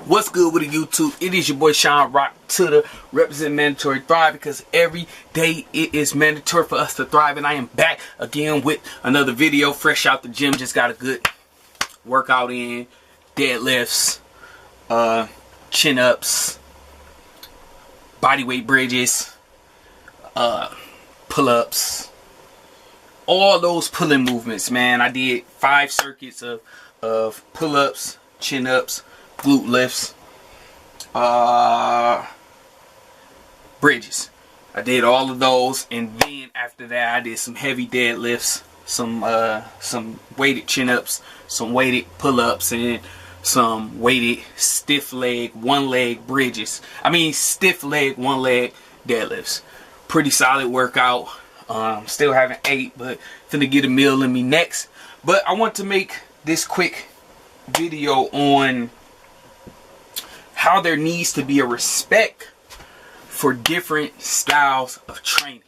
What's good with the YouTube? It is your boy Sean Rock to the represent mandatory thrive, because every day it is mandatory for us to thrive. And I am back again with another video, fresh out the gym. Just got a good workout in, deadlifts, chin ups, body weight bridges, pull ups, all those pulling movements, man. I did 5 circuits of pull ups, chin ups, glute lifts, bridges. I did all of those, and then after that I did some heavy deadlifts, some weighted chin ups, some weighted pull ups, and some weighted stiff leg, one leg bridges. Stiff leg, one leg deadlifts. Pretty solid workout. Still haven't ate, but finna get a meal in me next. But I want to make this quick video on how there needs to be a respect for different styles of training.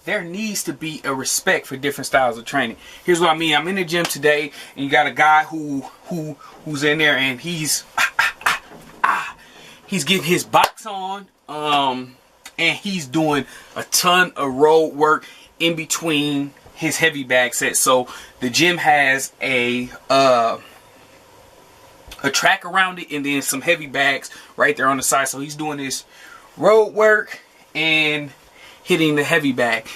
There needs to be a respect for different styles of training. Here's what I mean. I'm in the gym today, and you got a guy who's in there, and he's getting his box on, and he's doing a ton of road work in between his heavy bag sets. So the gym has a track around it, and then some heavy bags right there on the side. So he's doing this road work and hitting the heavy bag.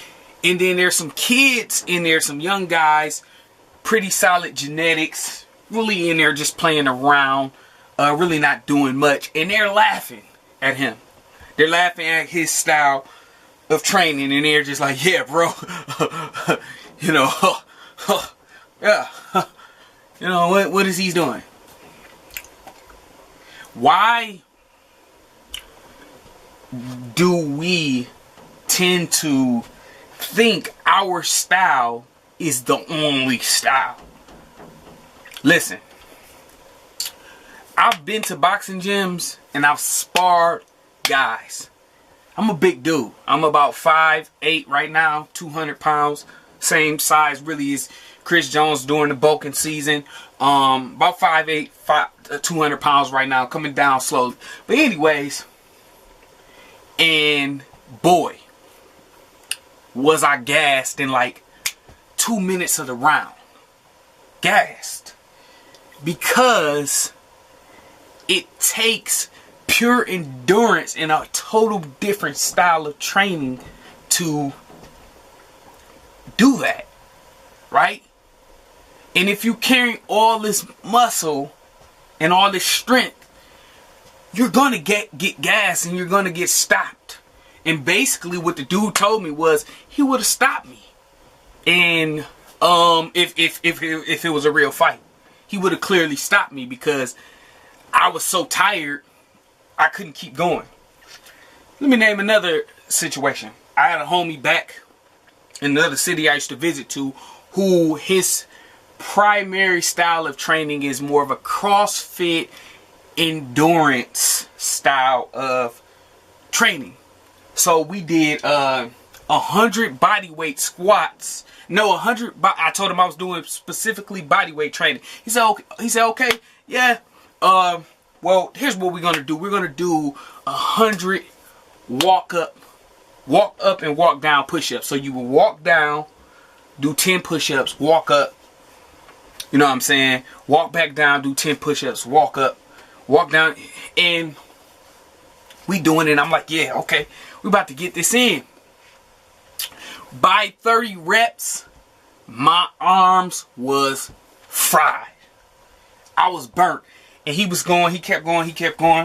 And then there's some kids in there, some young guys, pretty solid genetics, really in there just playing around, really not doing much. And they're laughing at him. They're laughing at his style of training, and they're just like, yeah, bro, you know, yeah, you know, what is he doing? Why do we tend to think our style is the only style? Listen, I've been to boxing gyms and I've sparred guys. I'm a big dude. I'm about 5'8" right now, 200 pounds. Same size really as Chris Jones during the bulking season. About 5'8", 200 pounds right now, coming down slowly. But anyways, and boy, was I gassed in like 2 minutes of the round. Gassed. Because it takes pure endurance and a total different style of training to do that, right? And if you carry all this muscle and all this strength, you're gonna get gas and you're gonna get stopped. And basically what the dude told me was he would have stopped me. And if it was a real fight, he would have clearly stopped me, because I was so tired I couldn't keep going. Let me name another situation. I had a homie back in another city I used to visit to, who his primary style of training is more of a CrossFit endurance style of training. So we did 100 body weight squats. No, 100. I told him I was doing specifically body weight training. He said okay, yeah. Well, here's what we're gonna do. We're gonna do 100 walk up and walk down push-ups. So you will walk down, do 10 push-ups, walk up. You know what I'm saying? Walk back down, do 10 push-ups, walk up, walk down, and we doing it. I'm like, yeah, okay, we about to get this in. By 30 reps, my arms was fried. I was burnt. And he was going, he kept going,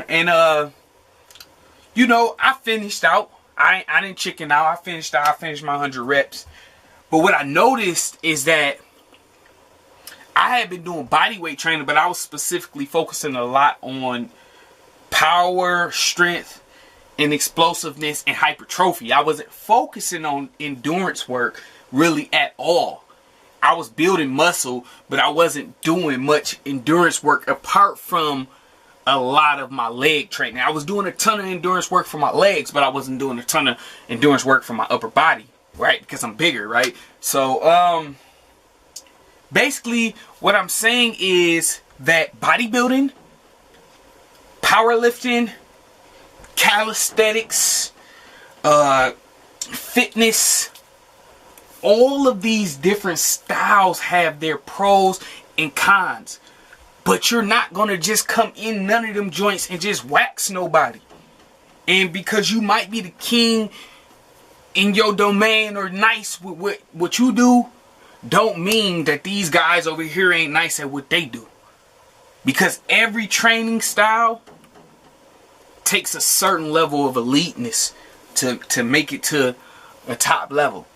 and you know, I finished out. I didn't chicken out. I finished out. I finished my 100 reps. But what I noticed is that I had been doing body weight training, but I was specifically focusing a lot on power, strength, and explosiveness and hypertrophy. I wasn't focusing on endurance work really at all. I was building muscle, but I wasn't doing much endurance work apart from a lot of my leg training. I was doing a ton of endurance work for my legs, but I wasn't doing a ton of endurance work for my upper body, right? Because I'm bigger, right? So, basically, what I'm saying is that bodybuilding, powerlifting, calisthenics, fitness, all of these different styles have their pros and cons. But you're not going to just come in none of them joints and just wax nobody. And because you might be the king in your domain or nice with what you do, don't mean that these guys over here ain't nice at what they do. Because every training style takes a certain level of eliteness to make it to a top level.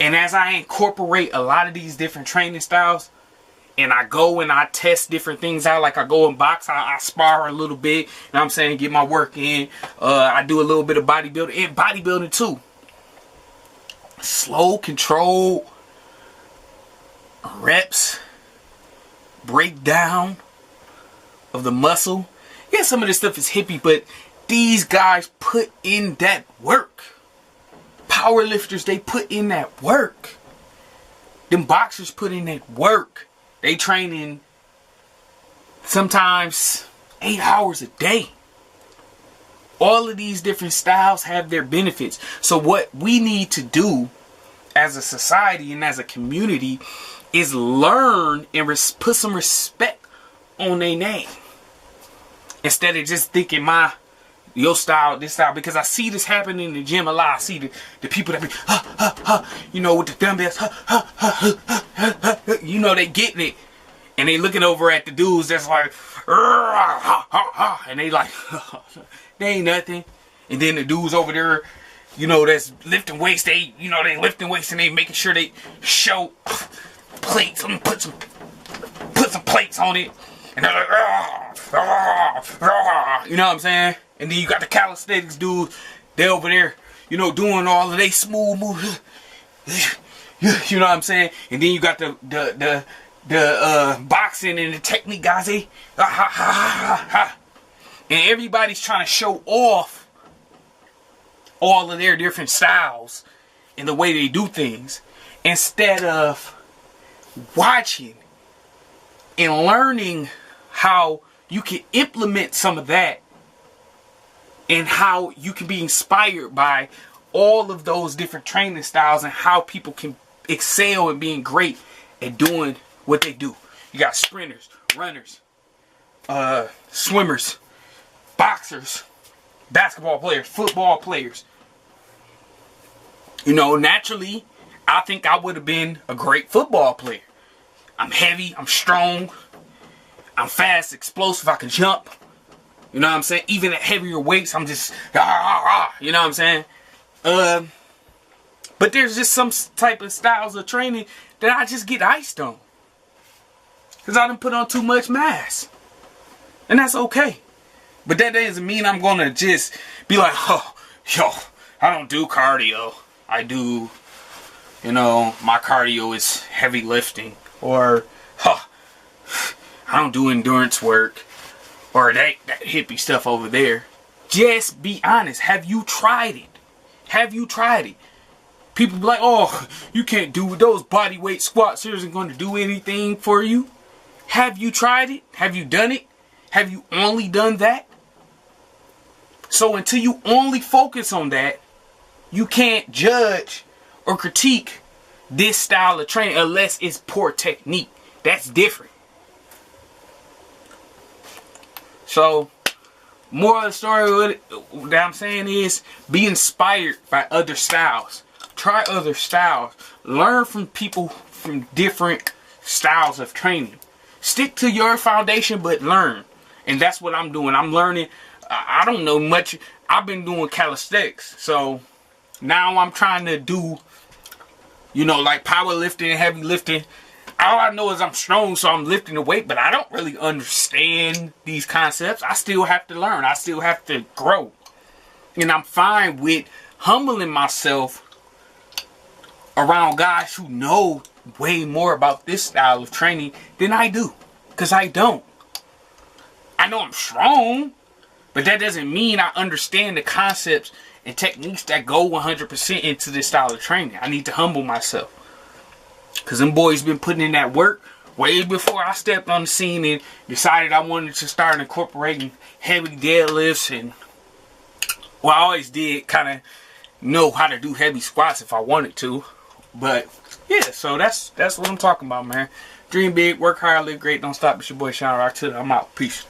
And as I incorporate a lot of these different training styles, and I go and I test different things out, like I go and box, I spar a little bit, you know what I'm saying, get my work in. I do a little bit of bodybuilding, and bodybuilding too. Slow, controlled reps, breakdown of the muscle. Yeah, some of this stuff is hippie, but these guys put in that work. Powerlifters, they put in that work. Them boxers put in that work. They train in sometimes 8 hours a day. All of these different styles have their benefits. So what we need to do as a society and as a community is learn and put some respect on their name. Instead of just thinking your style, this style, because I see this happen in the gym a lot. I see the people that be, you know, with the dumbbells, you know, they getting it, and they looking over at the dudes that's like, and they like, they ain't nothing. And then the dudes over there, you know, that's lifting weights, they lifting weights and they making sure they show plates. I'm gonna put some plates on it, and they're like, you know what I'm saying? And then you got the calisthenics dudes, they over there, you know, doing all of they smooth moves. You know what I'm saying? And then you got the boxing and the technique guys, and everybody's trying to show off all of their different styles and the way they do things, instead of watching and learning how you can implement some of that, and how you can be inspired by all of those different training styles, and how people can excel in being great at doing what they do. You got sprinters, runners, swimmers, boxers, basketball players, football players. You know, naturally, I think I would have been a great football player. I'm heavy, I'm strong, I'm fast, explosive, I can jump. You know what I'm saying? Even at heavier weights, I'm just, you know what I'm saying? But there's just some type of styles of training that I just get iced on. Because I done put on too much mass. And that's okay. But that doesn't mean I'm going to just be like, oh, yo, I don't do cardio. I do, you know, my cardio is heavy lifting. Or, I don't do endurance work. Or that hippie stuff over there. Just be honest. Have you tried it? Have you tried it? People be like, oh, you can't do those body weight squats. There isn't going to do anything for you. Have you tried it? Have you done it? Have you only done that? So until you only focus on that, you can't judge or critique this style of training unless it's poor technique. That's different. So, more of the story that I'm saying is be inspired by other styles. Try other styles. Learn from people from different styles of training. Stick to your foundation, but learn. And that's what I'm doing. I'm learning. I don't know much. I've been doing calisthenics. So, now I'm trying to do, you know, like powerlifting and heavy lifting. All I know is I'm strong, so I'm lifting the weight, but I don't really understand these concepts. I still have to learn. I still have to grow. And I'm fine with humbling myself around guys who know way more about this style of training than I do. Because I don't. I know I'm strong, but that doesn't mean I understand the concepts and techniques that go 100% into this style of training. I need to humble myself. Because them boys been putting in that work way before I stepped on the scene and decided I wanted to start incorporating heavy deadlifts. And well, I always did kind of know how to do heavy squats if I wanted to. But yeah, so that's what I'm talking about, man. Dream big, work hard, live great, don't stop. It's your boy Sean Rock. I'm out. Peace.